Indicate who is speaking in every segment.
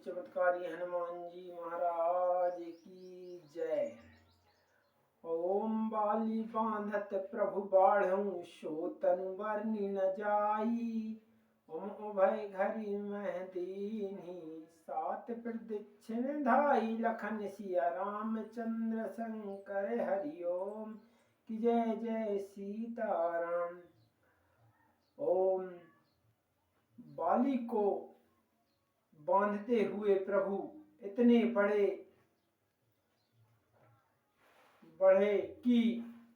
Speaker 1: चमत्कारी हनुमान जी महाराज की जय। ओम बाली बांधत प्रभु बाढ़ऊ सो तनु बरनी न जाई। ओम उभय घरी मह दीन्ही सात प्रदक्षिण धाई। लखन सिया रामचंद्र शंकर हरिओम की जय जय सीताराम। ओम बाली को बांधते हुए प्रभु इतने बढ़े कि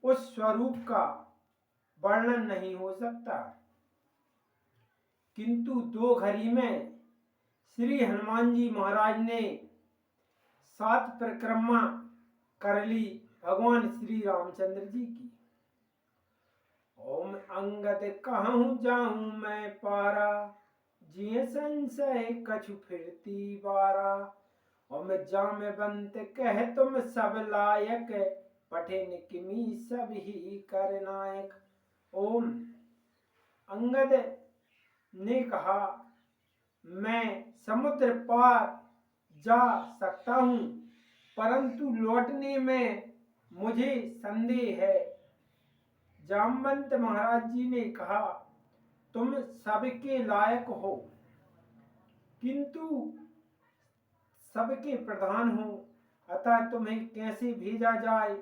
Speaker 1: उस स्वरूप का वर्णन नहीं हो सकता। किंतु दो घड़ी में श्री हनुमान जी महाराज ने 7 परिक्रमा कर ली भगवान श्री रामचंद्र जी की। ओम अंगद कहूँ जाऊं मैं पारा, जिय संशय कछु फिरती बारा। ओम जामवंत कह तुम सब लायक, पठिन किमी सब ही कर नायक। ओम अंगद ने कहा, मैं समुद्र पार जा सकता हूँ, परंतु लौटने में मुझे संदेह है। जामवंत महाराज जी ने कहा, तुम सबके लायक हो, किंतु सबके प्रधान हो, अतः तुम्हें कैसे भेजा जाए।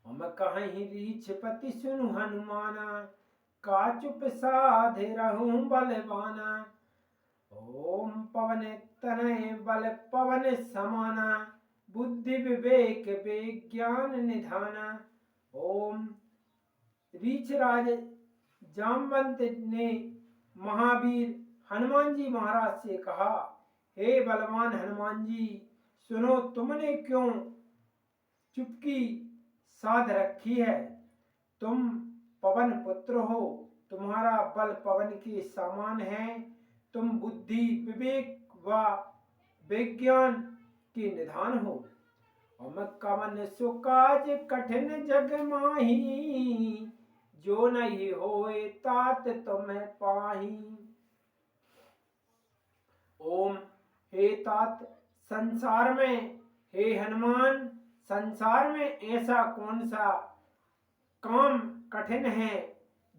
Speaker 1: हम कहीं रीछपति सुनु हनुमाना, का चुप साधे रहूं बलवाना। ओम पवन तनय बल पवन समाना, बुद्धि विवेक विज्ञान निधाना। ओम रीछराज जामवंत ने महावीर हनुमान जी महाराज से कहा, हे बलवान हनुमान जी, सुनो, तुमने क्यों चुपकी साध रखी है। तुम पवन पुत्र हो, तुम्हारा बल पवन के समान है। तुम बुद्धि विवेक व विज्ञान के निधान हो। हम कवन सुकाज कठिन जग माही, जो नहीं होए तात तुम्हें पाही। ओम हे तात, संसार में, हे हनुमान, संसार में ऐसा कौन सा काम कठिन है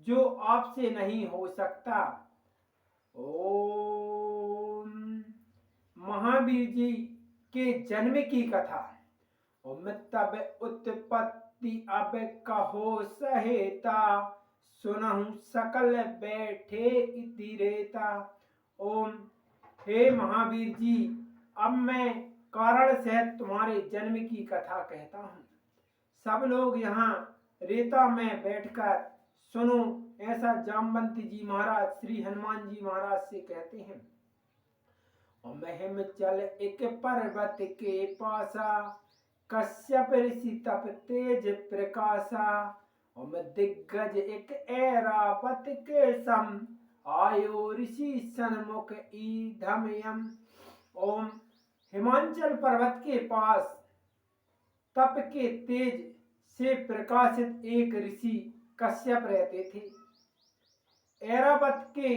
Speaker 1: जो आपसे नहीं हो सकता। ओम महावीर जी के जन्म की कथा। ओम तब उत्पत्ति अब कहो सहेता, सुनहु सकल बैठे इति रेता। ओम हे महावीर जी, अब मैं कारण सहित तुम्हारे जन्म की कथा कहता हूँ। सब लोग यहाँ रेता में बैठकर सुनो, ऐसा जामवंत जी महाराज श्री हनुमान जी महाराज से कहते हैं। हिम चल एक पर्वत के पासा, कश्यप ऋषि तप तेज प्रकाशा। दिग्गज एक ऐरावत के सम, आयो ऋषि सन्मुख ईधमयम। ओम हिमांचल पर्वत के पास तप के तेज से प्रकाशित एक ऋषि कश्यप रहते थे। ऐरावत के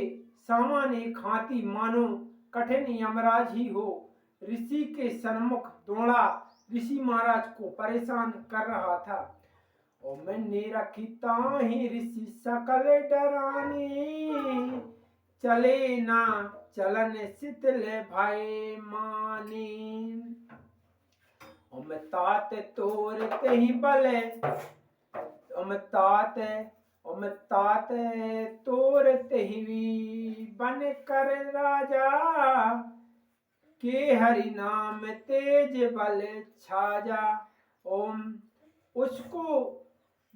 Speaker 1: सामान एक हाथी मानो कठिन यमराज ही हो, ऋषि के सन्मुख दौड़ा ऋषि महाराज को परेशान कर रहा था। और मैंने रखी ताही ऋषि सकल डराने, चले ना चलन शीतल भय माने। ओम तात तोरते ही बले, ओम तात तोरते ही बन कर राजा, के हरि नाम तेज बल छाजा। ओम उसको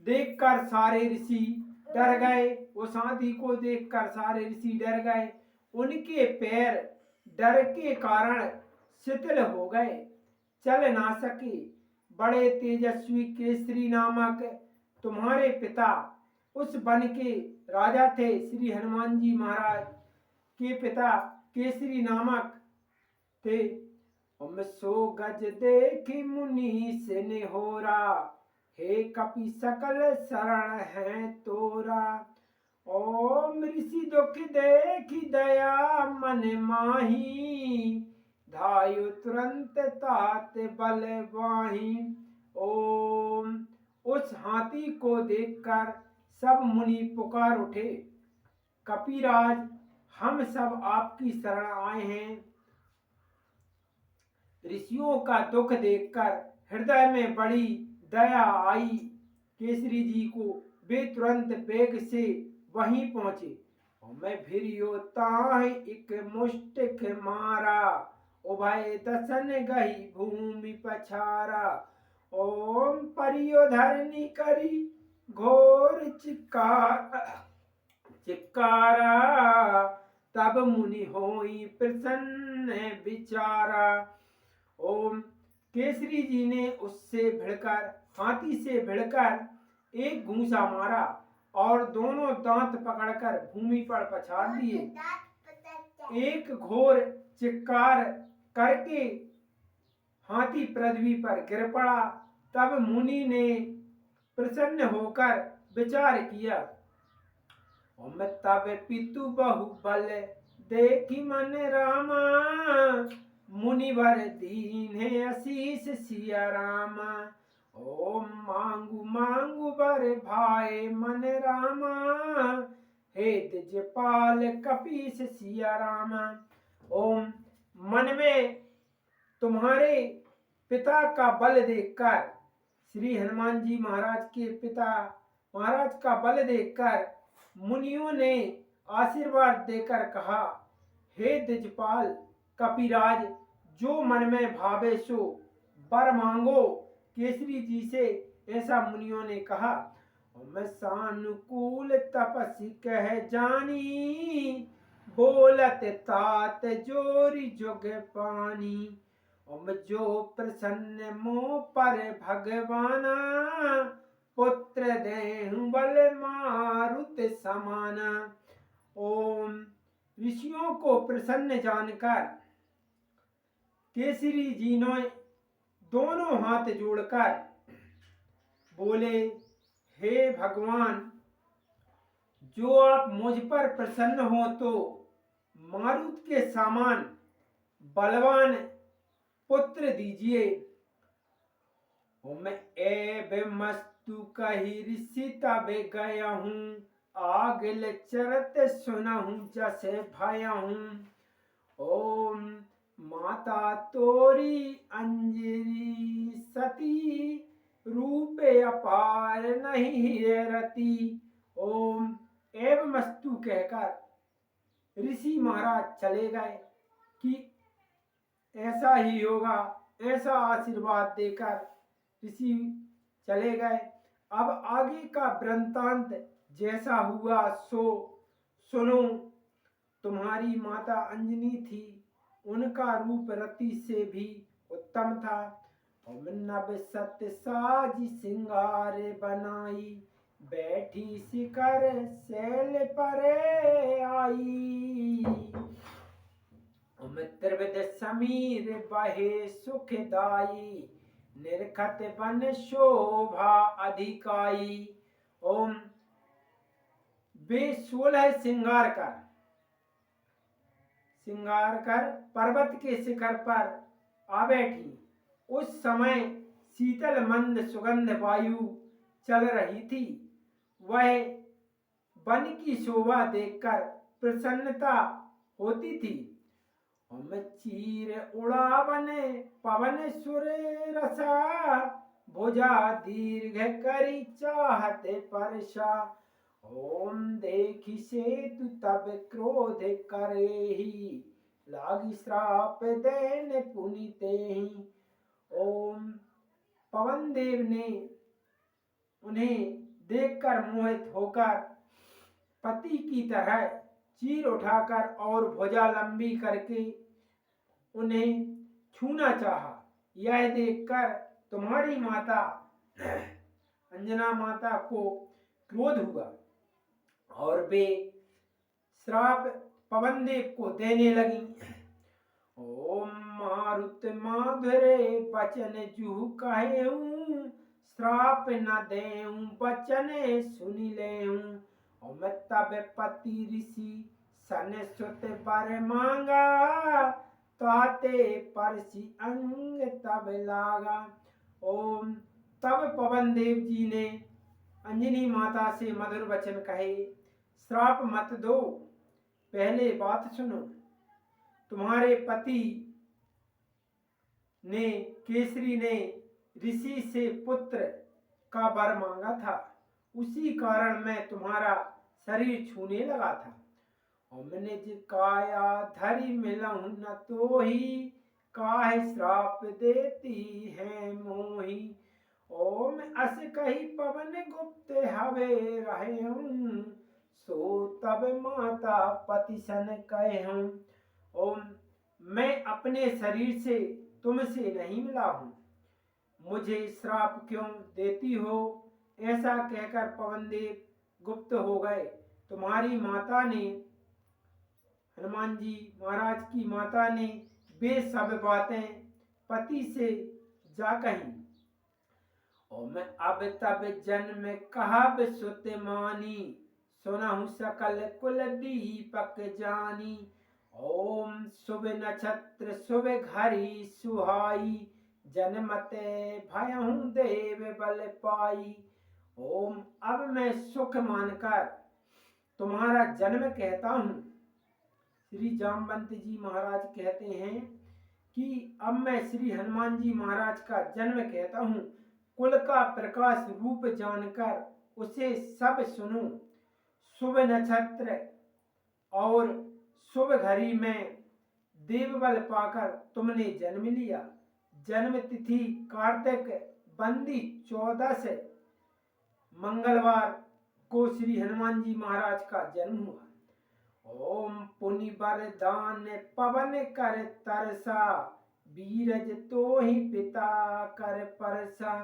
Speaker 1: देखकर सारे ऋषि डर गए। उस हाथी को देखकर सारे ऋषि डर गए। उनके पैर डर के कारण शिथिल हो गए, चल ना सके। बड़े तेजस्वी केसरी नामक तुम्हारे पिता उस वन के राजा थे। श्री हनुमान जी महाराज के पिता केसरी नामक थे। सो गज देखी मुनि से निहोरा, हे कपि सकल शरण है तोरा। ओम ऋषि दुख देखी दया मन माही, धायु तुरंत तात बल वाही। ओम। उस हाथी को देखकर सब मुनि पुकार उठे, कपिराज, हम सब आपकी शरण आए हैं। ऋषियों का दुख देखकर हृदय में बड़ी दया आई केसरी जी को। वे तुरंत वेग से वहीं पहुंचे। और मैं फिर योताहि एक मुष्टिक मारा, उभय दसन गही भूमि पछारा। ओम परियोधरणी करी घोर चिक्कारा, तब मुनि होई प्रसन्न विचारा। ओम। केसरी जी ने उससे भिड़कर, हाथी से भिड़कर एक घूंसा मारा और दोनों दांत पकड़कर भूमि पर पछाड़ दिए। एक घोर चिक्कार करके हाथी पृथ्वी पर गिर पड़ा। तब मुनि ने प्रसन्न होकर विचार किया, तब पितु बहु बल देखी मन रामा, मुनिवर दीन आशीष सिया रामा। ओम मांगू मांगू बर भाई मन रामा, हे द्विजपाल कपीस सिया रामा। ओम। मन में तुम्हारे पिता का बल देखकर, श्री हनुमान जी महाराज के पिता महाराज का बल देखकर मुनियों ने आशीर्वाद देकर कहा, हे द्विजपाल कपिराज, जो मन में भावे सो वर मांगो। केसरी जी से ऐसा मुनियों ने कहा। मैं सानुकूल तपस्वी कह जानी, बोलत तात जोरी जुग पानी। जो प्रसन्न मोह पर भगवाना, पुत्र देहु बल मारुत समाना। ओम। ऋषियों को प्रसन्न जानकर केसरी जी ने दोनों हाथ जोड़कर बोले, हे भगवान, जो आप मुझ पर प्रसन्न हो तो मारुत के समान बलवान पुत्र दीजिए। मैं एब मस्तु कही ऋषि तब गया हूँ, आगल चरत सुनहूँ जैसे भया हूँ। ओम। माता तोरी अंजरी सती, रूप अपार नहीं रति। ओम। एवं मस्तु कहकर ऋषि महाराज चले गए कि ऐसा ही होगा, ऐसा आशीर्वाद देकर ऋषि चले गए। अब आगे का वृत्तांत जैसा हुआ सो सुनो। तुम्हारी माता अंजनी थी, उनका रूप रति से भी उत्तम था। नभ सत्य साज सिंगार बनाई, बैठी शिखर शैल परे आई। त्रिविध समीर बहे सुखदाई, निरखत बन शोभा अधिकाई। ओम। वे 16 श्रृंगार कर पर्वत के शिखर पर आ बैठी। उस समय शीतल मंद सुगंध वायु चल रही थी। वह वन की शोभा देखकर प्रसन्नता होती थी। चीर उड़ावन पवन सुर रसा, भुजा दीर्घ करी चाहत परशा। ओम। देखी सेतु तब क्रोध करेहि, लागी श्राप देन पुनितेहि। ओम। पवन देव ने उन्हें देखकर मोहित होकर पति की तरह चीर उठाकर और भुजा लंबी करके उन्हें छूना चाहा। यह देखकर तुम्हारी माता अंजना माता को क्रोध हुआ और वे श्राप पवन देव को देने लगी। ओम। मारुत माधुरे बचन जुहु कहेऊं, श्राप न देऊं बचन सुनि लेऊं। तब पति ऋषि सन सुत बर मांगा, ताते परसी अंग तब लागा। ओम। तब पवन देव जी ने अंजनी माता से मधुर वचन कहे, श्राप मत दो, पहले बात सुनो। तुम्हारे पति ने केसरी ने ऋषि से पुत्र का वर मांगा था, उसी कारण मैं तुम्हारा शरीर छूने लगा था। हमने काया धरी मिलऊं न तो ही, काहे श्राप देती है मोही। ओम अस कही पवन गुप्त हवे रहऊं, सो तब माता पति सन कहूं। ओम। मैं अपने शरीर से तुमसे नहीं मिला हूँ, मुझे श्राप क्यों देती हो। ऐसा कहकर पवनदेव गुप्त हो गए। तुम्हारी माता ने, हनुमान जी महाराज की माता ने वे सब बातें पति से जा कही। ओम अब तब जन्म कहा सुत मानी, सुनहु सकल कुल दीपक जानी। ओम शुभ नक्षत्र शुभ घड़ी सुहाई, जन्मते भयहु देव बल पाई। ओम अब मैं सुख मानकर तुम्हारा जन्म कहता हूँ। श्री जामवंत जी महाराज कहते हैं कि अब मैं श्री हनुमान जी महाराज का जन्म कहता हूँ। कुल का प्रकाश रूप जानकर उसे सब सुनो। शुभ नक्षत्र और शुभ घड़ी में देवबल पाकर तुमने जन्म लिया। जन्म तिथि कार्तिक बंदी 14 मंगलवार को श्री हनुमान जी महाराज का जन्म हुआ। ओम पुनि वरदान पवन कर तरसा, बीरज तो ही पिता कर परसा।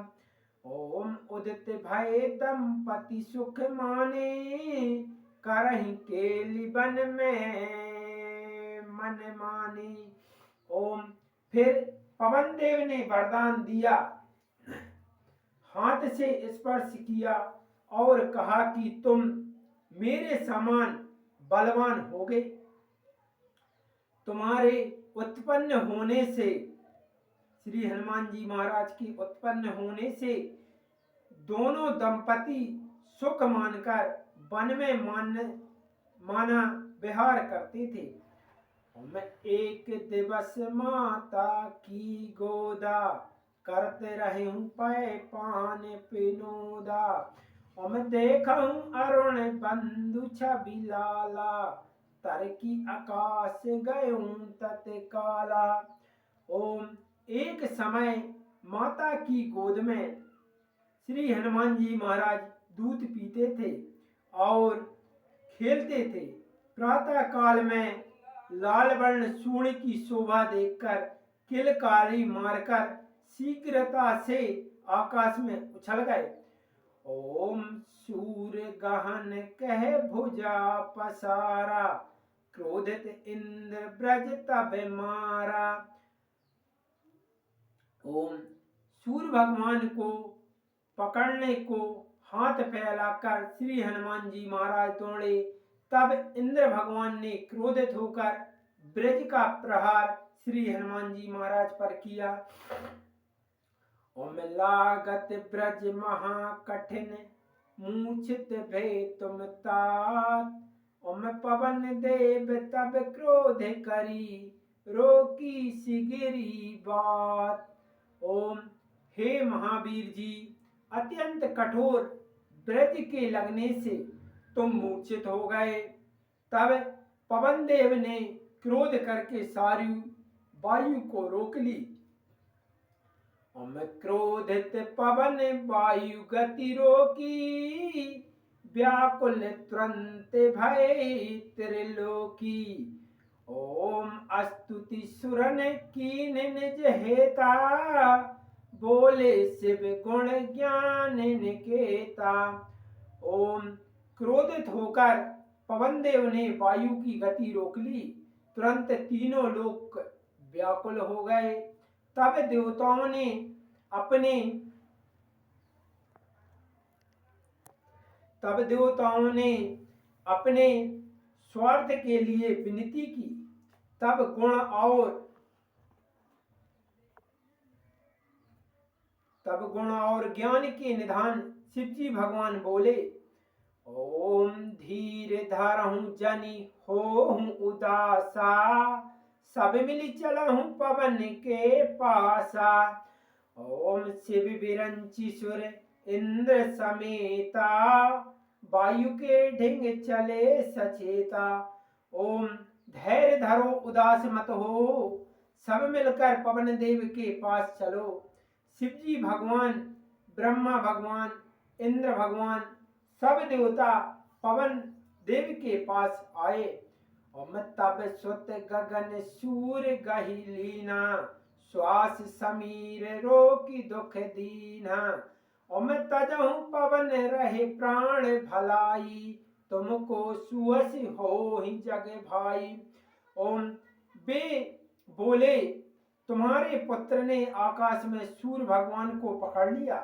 Speaker 1: ओम उदित भय दंपति सुख माने, करहि केली बन में मन माने। ओम। फिर पवन देव ने वरदान दिया, हाथ से स्पर्श किया और कहा कि तुम मेरे समान बलवान होगे। तुम्हारे उत्पन्न होने से, श्री हनुमान जी महाराज के उत्पन्न होने से दोनों दंपति सुख मानकर वन में माना विहार करते थे। मैं एक दिवस माता की गोदा, करते रहे हूँ पै पान पिनोदा। मैं देखा हूँ अरुण बंधु छवि लाला, तर की आकाश गयूं तत्काला। ओम। एक समय माता की गोद में श्री हनुमान जी महाराज दूध पीते थे और खेलते थे। प्रातः काल में लाल वर्ण सूर्ण की शोभा देखकर किलकारी मारकर शीघ्रता से आकाश में उछल गए। ओम। सूर गहन कह भुजा पसारा, क्रोधित इंद्र ब्रज तब मारा। ओम। सूर्य भगवान को पकड़ने को हाथ फैलाकर श्री हनुमान जी महाराज दौड़े। तब इंद्र भगवान ने क्रोधित होकर ब्रज का प्रहार श्री हनुमान जी महाराज पर किया। ओम लागत ब्रज महा कठिन, मूर्छित भे तुम तात। ओम पवन देव तब क्रोध करी, रोकी सिगिरी बात। ओम। हे महावीर जी, अत्यंत कठोर ब्रज के लगने से तुम मूर्छित हो गए। तब पवन देव ने क्रोध करके सारी वायु को रोक ली। क्रोधित पवन वायु गति रोकी, व्याकुल तुरंत भय त्रिलोकी। ओम। स्तुति सुरन कीन निज हेता, बोले शिव गुण ज्ञान निकेता। ओम। क्रोधित होकर पवन देव ने वायु की गति रोक ली, तुरंत तीनों लोक व्याकुल हो गए। तब देवताओं ने अपने स्वार्थ के लिए विनती की। तब गुण और तब गुण और ज्ञान के निधान शिव जी भगवान बोले, ओम धीर धरहूं जनि होहूं उदासा, सब मिली चलहूं पवन के पासा। ओम शिव विरंची सुर इंद्र समेता, वायु के ढिंग चले सचेता। ओम धैर्य धरो उदास मत हो, सब मिलकर पवन देव के पास चलो। शिव जी भगवान, ब्रह्मा भगवान, इंद्र भगवान, सब देवता पवन देव के पास आए। और तब सुत गगन सूर गही लीना, श्वास समीर रोकी दुख दीना। और मैं तजहूं पवन रहे प्राण भलाई, तुमको सुअस हो ही जग भाई। ओम वे बोले, तुम्हारे पुत्र ने आकाश में सूर्य भगवान को पकड़ लिया।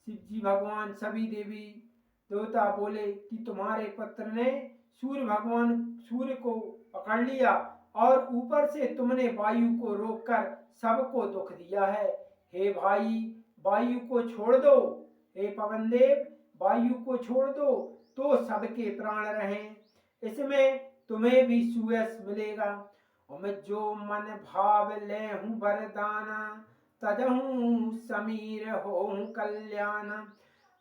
Speaker 1: शिव जी भगवान, सभी देवी देवता बोले कि तुम्हारे पुत्र ने सूर्य को पकड़ लिया और ऊपर से तुमने वायु को रोककर सबको दुख दिया है। हे भाई, वायु को छोड़ दो। हे पवन देव, वायु को छोड़ दो तो सबके प्राण रहें, इसमें तुम्हें भी सुयश मिलेगा। और मैं जो मन भाव ले हूँ वरदाना, तजहूं समीर होहूं कल्याण।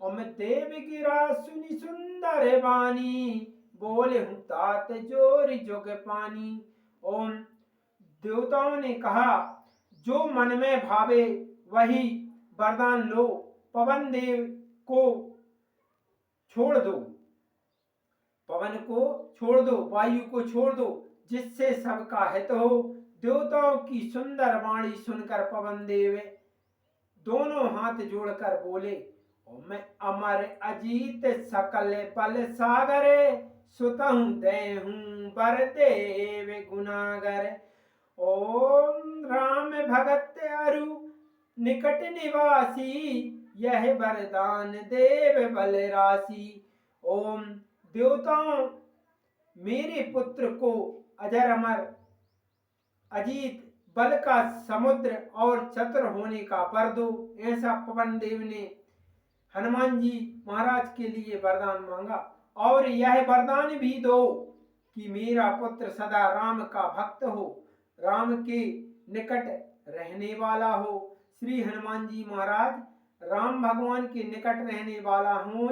Speaker 1: और मैं देव गिरा सुनी सुंदर वाणी, बोले हूँ तात जोरी जुग पानी। ओम देवताओं ने कहा, जो मन में भावे वही वरदान लो। पवन देव को छोड़ दो, पवन को छोड़ दो, वायु को छोड़ दो, जिससे सबका हित हो। देवताओं की सुंदर वाणी सुनकर पवन देव दोनों हाथ जोड़कर बोले, मैं अमर अजीत सकल बल सागर, सुतहूं देहूं बर देव गुनागर। ओम राम भगत अरु निकट निवासी, यह वरदान देव बल राशि। ओम देवताओं, मेरे पुत्र को अजर अमर अजीत बल का समुद्र और चतुर होने का वर दो। ऐसा पवन देव ने हनुमान जी महाराज के लिए वरदान मांगा। और यह वरदान भी दो कि मेरा पुत्र सदा राम का भक्त हो, राम के निकट रहने वाला हो। श्री हनुमान जी महाराज राम भगवान के निकट रहने वाला हो,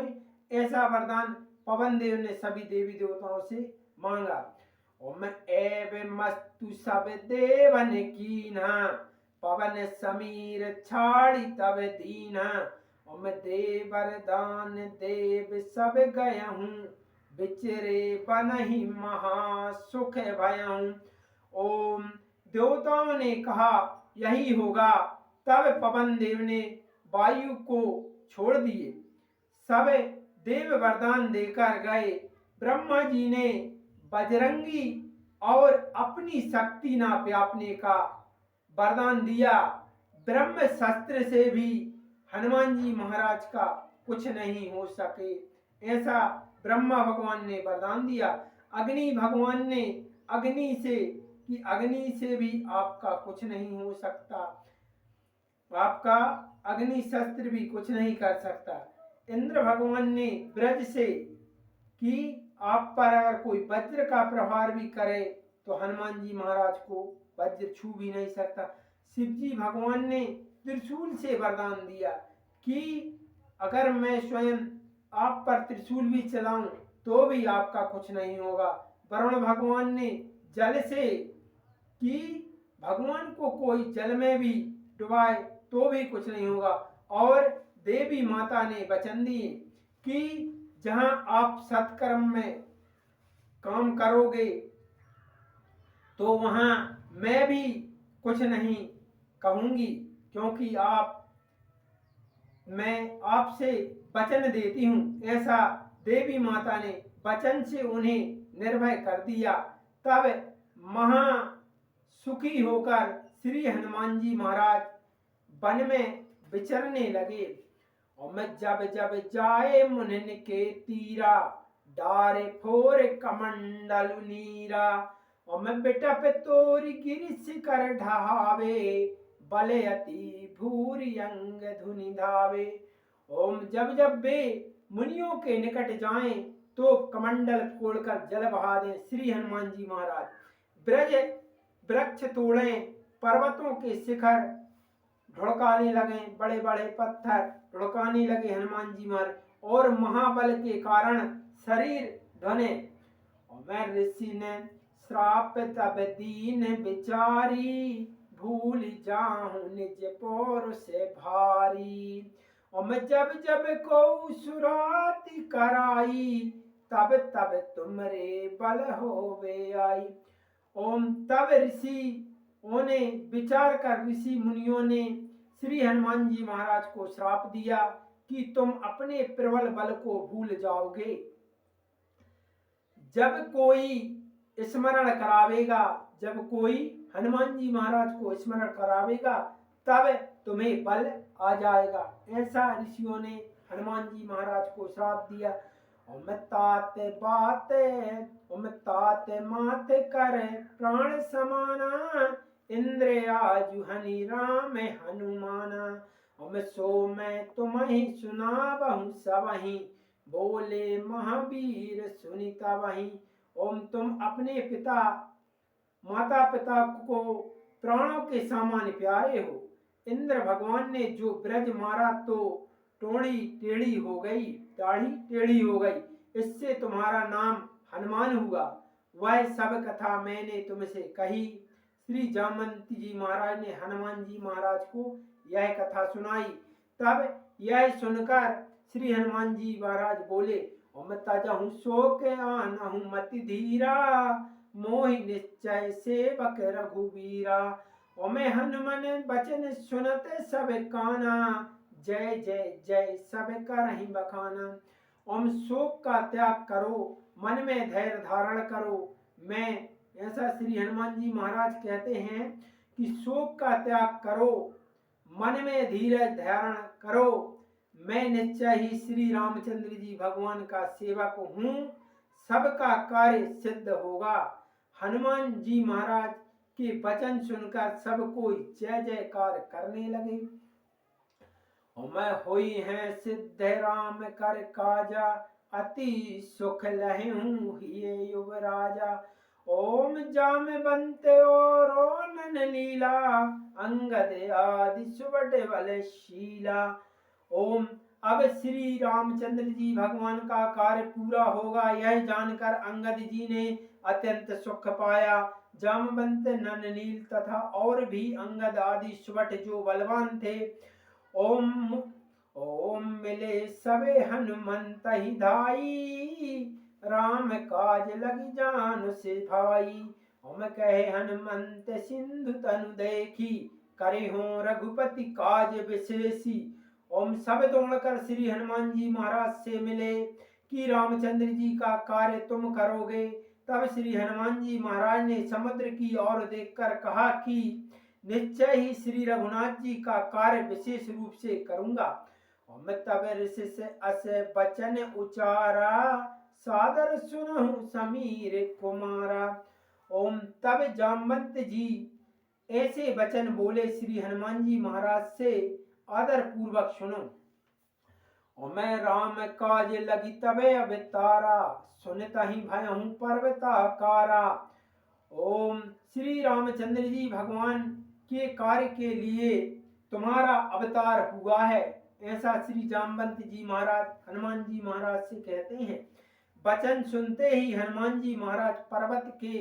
Speaker 1: ऐसा वरदान पवन देव ने सभी देवी देवताओं से मांगा। ओम एव मस्तु सब देवन कीन्हा, पवन समीर छाड़ी तब दीन्हा। ओम देव वरदान देव सब गयहूं, बिचरे बनहि महा सुख भयहूं। ओम देवताओं ने कहा यही होगा। तब पवन देव ने वायु को छोड़ दिए, सब देव वरदान देकर गए। ब्रह्मा जी ने बजरंगी और अपनी शक्ति ना व्यापने का वरदान दिया। ब्रह्म शस्त्र से भी हनुमान जी महाराज का कुछ नहीं हो सके, ऐसा ब्रह्मा भगवान ने वरदान दिया। अग्नि भगवान ने अग्नि से कि अग्नि से भी आपका कुछ नहीं हो सकता, आपका अग्नि शस्त्र भी कुछ नहीं कर सकता। इंद्र भगवान ने ब्रज से कि आप पर अगर कोई वज्र का प्रहार भी करे तो हनुमान जी महाराज को वज्र छू भी नहीं सकता। शिव जी भगवान ने त्रिशूल से वरदान दिया कि अगर मैं स्वयं आप पर त्रिशूल भी चलाऊं तो भी आपका कुछ नहीं होगा। वरुण भगवान ने जल से कि भगवान को कोई जल में भी डुबाए तो भी कुछ नहीं होगा। और देवी माता ने वचन दिए कि जहां आप सत्कर्म में काम करोगे तो वहां मैं भी कुछ नहीं कहूंगी, क्योंकि मैं आपसे वचन देती हूँ। ऐसा देवी माता ने वचन से उन्हें निर्भय कर दिया। तब महा सुखी होकर श्री हनुमान जी महाराज वन में विचरने लगे। और मैं जब जब जाए मुनिन के तीरा, डारे फोर कमंडल नीरा। और मैं बिटप तोरी गिर शिखर ढहावे, बले अति भूरि अंग धुनि धावे। ओम जब जब वे मुनियों के निकट जाएं तो कमंडल खोलकर जल बहा दें। श्री हनुमान जी महाराज ब्रज वृक्ष तोड़ें, पर्वतों के शिखर ढुड़काने लगे, बड़े बड़े पत्थर ढुड़काने लगे हनुमान जी महाराज, और महाबल के कारण शरीर धने। और मैं ऋषि ने श्राप तब दीन बिचारी, भूल जाऊं निज पौर से भारी। और मैं जब जब को सुराति कराई, तब तब तुमरे बल होवे आई। ओम तब ऋषि ने विचार कर ऋषि मुनियों ने श्री हनुमान जी महाराज को श्राप दिया कि तुम अपने प्रबल बल को भूल जाओगे। जब कोई स्मरण करावेगा, जब कोई हनुमान जी महाराज को स्मरण करावेगा, तब तुम्हें बल आ जाएगा। ऐसा ऋषियों ने हनुमान जी महाराज को श्राप दिया। तात मात कर प्राण समाना, इंद्र आजु हनि राम हनुमाना। सो मैं तुम्हें सुनावहु सबहि, बोले महावीर सुनिता वही। ओम तुम अपने पिता माता पिता को प्राणों के समान प्यारे हो। इंद्र भगवान ने जो ब्रज मारा तो टोड़ी टेढ़ी हो गई, दाढ़ी टेढ़ी हो गई, इससे तुम्हारा नाम हनुमान हुआ। वह सब कथा मैंने तुमसे कही। श्री जामवंती जी महाराज ने हनुमान जी महाराज को यह कथा सुनाई। तब यह सुनकर श्री हनुमान जी महाराज बोले, तजहु शोक आनहु मति धीरा, मोहि निश्चय सेवक रघुवीरा। मैं हनुमान बचन सुनते सब काना, जय जय जय सब करहि बखाना। ओम शोक का त्याग करो, मन में धैर्य धारण करो। मैं ऐसा श्री हनुमान जी महाराज कहते हैं कि शोक का त्याग करो, मन में धीरज धारण करो। मैं निश्चय ही श्री रामचंद्र जी भगवान का सेवक हूँ, सबका कार्य सिद्ध होगा। हनुमान जी महाराज के वचन सुनकर सब कोई जय जयकार करने लगे। मैं होई है सिद्ध राम कर काजा, अति सुख लहूं हिये युवराजा। ओम जामवंत और नन लीला, अंगद आदि सुबट बल शीला। ओम अब श्री रामचंद्र जी भगवान का कार्य पूरा होगा, यह जानकर अंगद जी ने अत्यंत सुख पाया। जामवंत नननील तथा और भी अंगद आदि सुबट जो बलवान थे, ओम ओम मिले सबे हनुमंत ही धाई, राम काज लगी जान से भाई। ओम कहे हनुमंत सिंधु तनु देखी, करे हो रघुपति काज विशेषी। ओम सब दौड़कर श्री हनुमान जी महाराज से मिले कि रामचंद्र जी का कार्य तुम करोगे। तब श्री हनुमान जी महाराज ने समुद्र की ओर देखकर कहा कि निश्चय ही श्री रघुनाथ जी का कार्य विशेष रूप से करूंगा। तब ऋषि से अस बचन उचारा, सादर सुनहु समीर कुमारा। ओम तब जामवंत जी ऐसे वचन बोले श्री हनुमान जी महाराज से, आदर पूर्वक सुनो। मैं राम काज लगी तबे अवतारा, सुनता ही भयहु पर्वताकारा। ओम श्री रामचंद्र जी भगवान के कार्य के लिए तुम्हारा अवतार हुआ है, ऐसा श्री जामवंत जी महाराज हनुमान जी महाराज से कहते हैं। वचन सुनते ही हनुमान जी महाराज पर्वत के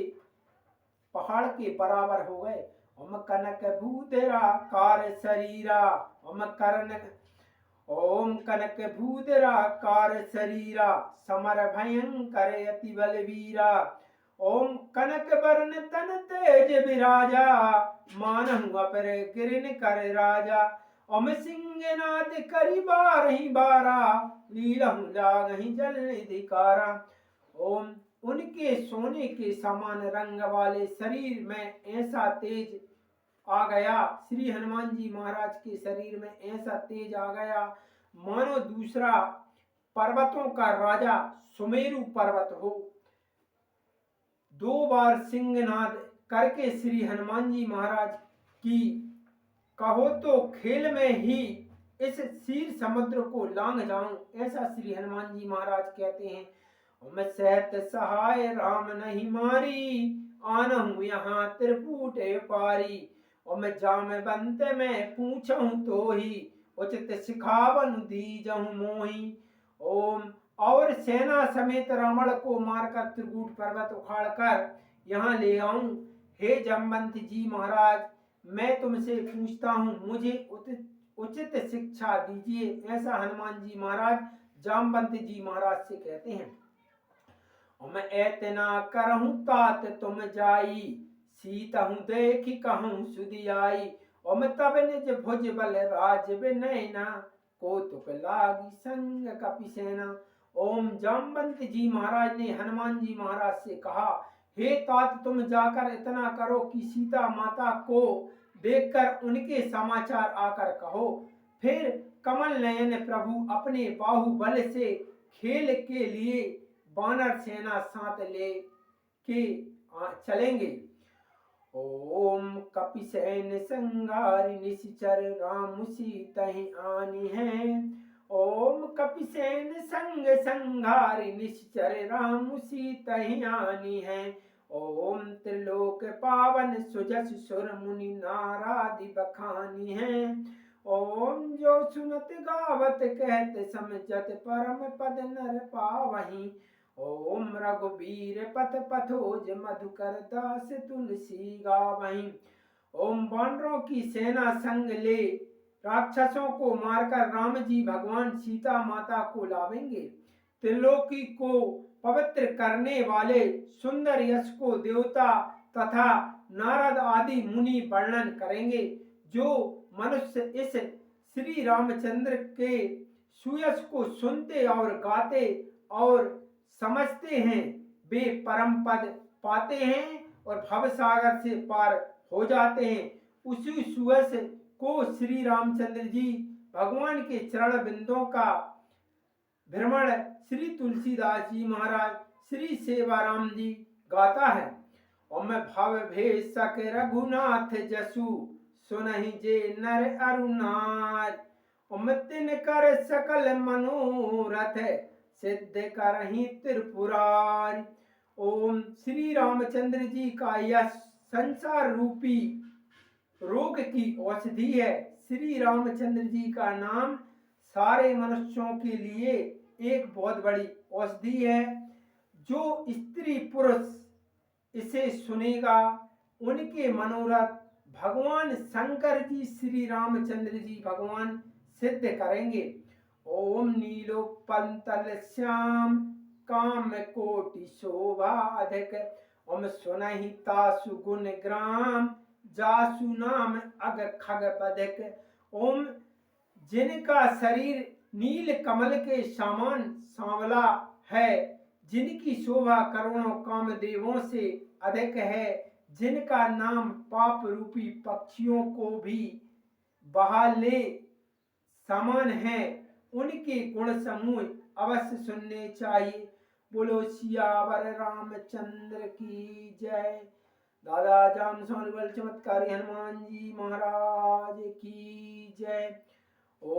Speaker 1: पहाड़ के बराबर हो गए। ओम कनक भूधरा कार शरीरा, ओम कनक भूधरा कार शरीरा, समर भयंकर अति बलवीरा। ओम कनक वर्ण तन तेज विराजा, मानहु अपर गिरिन कर राजा। ओम सिंहनाद करि बारहि बारा, लीलहु लागहि जल निधिकारा। ओम उनके सोने के समान रंग वाले शरीर में ऐसा तेज आ गया, श्री हनुमान जी महाराज के शरीर में ऐसा तेज आ गया मानो दूसरा पर्वतों का राजा सुमेरु पर्वत हो। 2 बार सिंहनाद करके श्री हनुमान जी महाराज की कहो तो खेल में ही इस क्षीर समुद्र को लांग जाऊं, ऐसा श्री हनुमान जी महाराज कहते हैं। और मैं सहत सहाय राम नहीं मारी, आनहु यहाँ त्रिपुट पारी। और मैं जाम बंत में पूछूं तो ही, उचित सिखावन दीजहु मोही। ओम। और सेना समेत रावण को मारकर त्रिकूट पर्वत उखाड़कर यहाँ ले आऊं। हे जामवंत जी महाराज, मैं तुमसे पूछता हूँ, मुझे उचित शिक्षा दीजिए, ऐसा हनुमान जी महाराज जामवंत जी महाराज से कहते हैं। और मैं एतना करहूं तात तुम जाई, सीतहु देखी कहूं सुधियाई। और मैं तब निज भुज बल राज बिनैना, कौतुक लागी संग कपि सेना। ओम। जामवंत जी महाराज ने हनुमान जी महाराज से कहा, हे तात, तुम जाकर इतना करो कि सीता माता को देखकर उनके समाचार आकर कहो। फिर कमल नयन प्रभु अपने बाहुबल से खेल के लिए वानर सेना साथ ले के चलेंगे। ओम। कपिसेन संगारि निश्चर राम सीतहि आनी है। ओम। कपिसेन संग संगारि निश्चर राम सीतहि आनी है। ओम। त्रिलोक पावन सुजस सुर मुनि नारादि बखानी है। ओम। जो सुनत गावत कहत समझत परम पद नर पावहीं। ओम। रघुबीर पथ पथोज मधुकर दास तुलसी गावहीं। ओम। वानरों की सेना संग ले राक्षसों को मारकर राम जी भगवान सीता माता को लावेंगे। त्रिलोकी को पवित्र करने वाले सुंदर यश को देवता तथा नारद आदि मुनि वर्णन करेंगे। जो मनुष्य इस श्री रामचंद्र के सुयश को सुनते और गाते और समझते हैं, वे परम पद पाते हैं और भव सागर से पार हो जाते हैं। उसी सुयश को श्री रामचंद्र जी भगवान के चरण बिंदों का भ्रमण श्री तुलसीदास जी महाराज, श्री सेवाराम जी गाता है। और मैं भव भेष सक रघुनाथ जसु, सुनहि जे नर अरुनार। और मैं तिन कर सकल मनोरथ, सिद्ध करहि त्रिपुरारी। ओम। श्री रामचंद्र जी का यह संसार रूपी रोग की औषधि है। श्री रामचंद्र जी का नाम सारे मनुष्यों के लिए एक बहुत बड़ी औषधि है। जो स्त्री पुरुष इसे सुनेगा, उनके मनोरथ भगवान शंकर जी श्री रामचंद्र जी भगवान सिद्ध करेंगे। ओम। नीलोपंतल श्याम, काम कोटि शोभा अधिक। ओम। सुनहि तासु गुण ग्राम, जासु नाम अग खग बधिक। ओम। जिनका शरीर नील कमल के समान सांवला है, जिनकी शोभा करोड़ों कामदेवों से अधिक है, जिनका नाम पाप रूपी पक्षियों को भी बहा ले समान है, उनके गुण समूह अवश्य सुनने चाहिए। बोलो सियावर रामचंद्र की जय। दादा जाम बल चमत्कारी हनुमान जी महाराज की जय। ओ